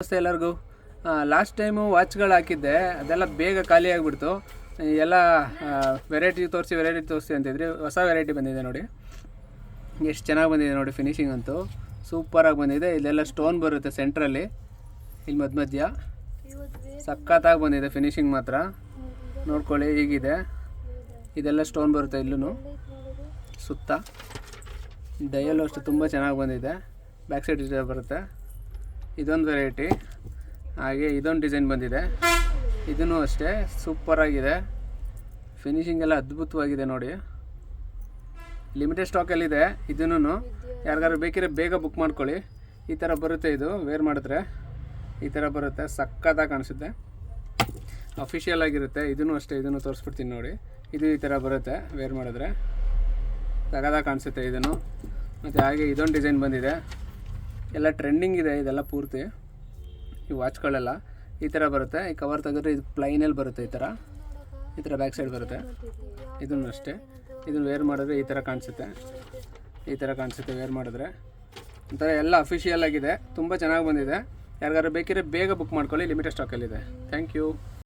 ನಮಸ್ತೆ ಎಲ್ಲರಿಗೂ. Last time ವಾಚ್ಗಳು ಹಾಕಿದ್ದೆ, ಅದೆಲ್ಲ ಬೇಗ ಖಾಲಿ ಆಗಿಬಿಡ್ತು. ಎಲ್ಲ ವೆರೈಟಿ ತೋರಿಸಿ ಅಂತಿದ್ರಿ. ಹೊಸ ವೆರೈಟಿ ಬಂದಿದೆ ನೋಡಿ, ಎಷ್ಟು ಚೆನ್ನಾಗಿ ಬಂದಿದೆ ನೋಡಿ. ಫಿನಿಶಿಂಗ್ ಅಂತೂ ಸೂಪರಾಗಿ ಬಂದಿದೆ. ಇಲ್ಲೆಲ್ಲ ಸ್ಟೋನ್ ಬರುತ್ತೆ ಸೆಂಟ್ರಲ್ಲಿ, ಇಲ್ಲಿ ಮಧ್ಯ ಸಖತ್ತಾಗಿ ಬಂದಿದೆ. ಫಿನಿಶಿಂಗ್ ಮಾತ್ರ ನೋಡ್ಕೊಳ್ಳಿ, ಹೀಗಿದೆ. ಇದೆಲ್ಲ ಸ್ಟೋನ್ ಬರುತ್ತೆ ಇಲ್ಲೂ ಸುತ್ತ. ಡಯಲು ಅಷ್ಟು ತುಂಬ ಚೆನ್ನಾಗಿ ಬಂದಿದೆ. ಬ್ಯಾಕ್ ಸೈಡ್ ಬರುತ್ತೆ. ಇದೊಂದು ವೆರೈಟಿ. ಹಾಗೆ ಇದೊಂದು ಡಿಸೈನ್ ಬಂದಿದೆ, ಇದೂ ಅಷ್ಟೇ ಸೂಪರಾಗಿದೆ. ಫಿನಿಶಿಂಗ್ ಎಲ್ಲ ಅದ್ಭುತವಾಗಿದೆ ನೋಡಿ. ಲಿಮಿಟೆಡ್ ಸ್ಟಾಕಲ್ಲಿದೆ. ಇದನ್ನು ಯಾರಿಗಾರು ಬೇಕಿದ್ರೆ ಬೇಗ ಬುಕ್ ಮಾಡ್ಕೊಳ್ಳಿ. ಈ ಥರ ಬರುತ್ತೆ, ಇದು ವೇರ್ ಮಾಡಿದ್ರೆ ಈ ಥರ ಬರುತ್ತೆ, ಸಕ್ಕತ್ತಾಗಿ ಕಾಣಿಸುತ್ತೆ, ಅಫಿಷಿಯಲ್ ಆಗಿರುತ್ತೆ. ಇದೂ ಅಷ್ಟೇ, ಇದನ್ನು ತೋರಿಸ್ಬಿಡ್ತೀನಿ ನೋಡಿ. ಇದು ಈ ಥರ ಬರುತ್ತೆ, ವೇರ್ ಮಾಡಿದ್ರೆ ಸಕ್ಕತ್ತಾಗಿ ಕಾಣಿಸುತ್ತೆ ಇದನ್ನು. ಮತ್ತು ಹಾಗೆ ಇದೊಂದು ಡಿಸೈನ್ ಬಂದಿದೆ, ಎಲ್ಲ ಟ್ರೆಂಡಿಂಗ್ ಇದೆ ಇದೆಲ್ಲ ಪೂರ್ತಿ. ಈ ವಾಚ್ಗಳೆಲ್ಲ ಈ ಥರ ಬರುತ್ತೆ. ಈ ಕವರ್ ತೆಗೆದ್ರೆ ಇದು ಪ್ಲೈನಲ್ಲಿ ಬರುತ್ತೆ, ಈ ಥರ ಬ್ಯಾಕ್ ಸೈಡ್ ಬರುತ್ತೆ. ಇದನ್ನು ಅಷ್ಟೇ, ಇದನ್ನು ವೇರ್ ಮಾಡಿದ್ರೆ ಈ ಥರ ಕಾಣಿಸುತ್ತೆ ವೇರ್ ಮಾಡಿದ್ರೆ. ಒಂಥರ ಎಲ್ಲ ಅಫಿಷಿಯಲ್ ಆಗಿದೆ, ತುಂಬ ಚೆನ್ನಾಗಿ ಬಂದಿದೆ. ಯಾರಿಗಾರು ಬೇಕಿದ್ರೆ ಬೇಗ ಬುಕ್ ಮಾಡ್ಕೊಳ್ಳಿ, ಲಿಮಿಟೆಡ್ ಸ್ಟಾಕಲ್ಲಿದೆ. Thank you.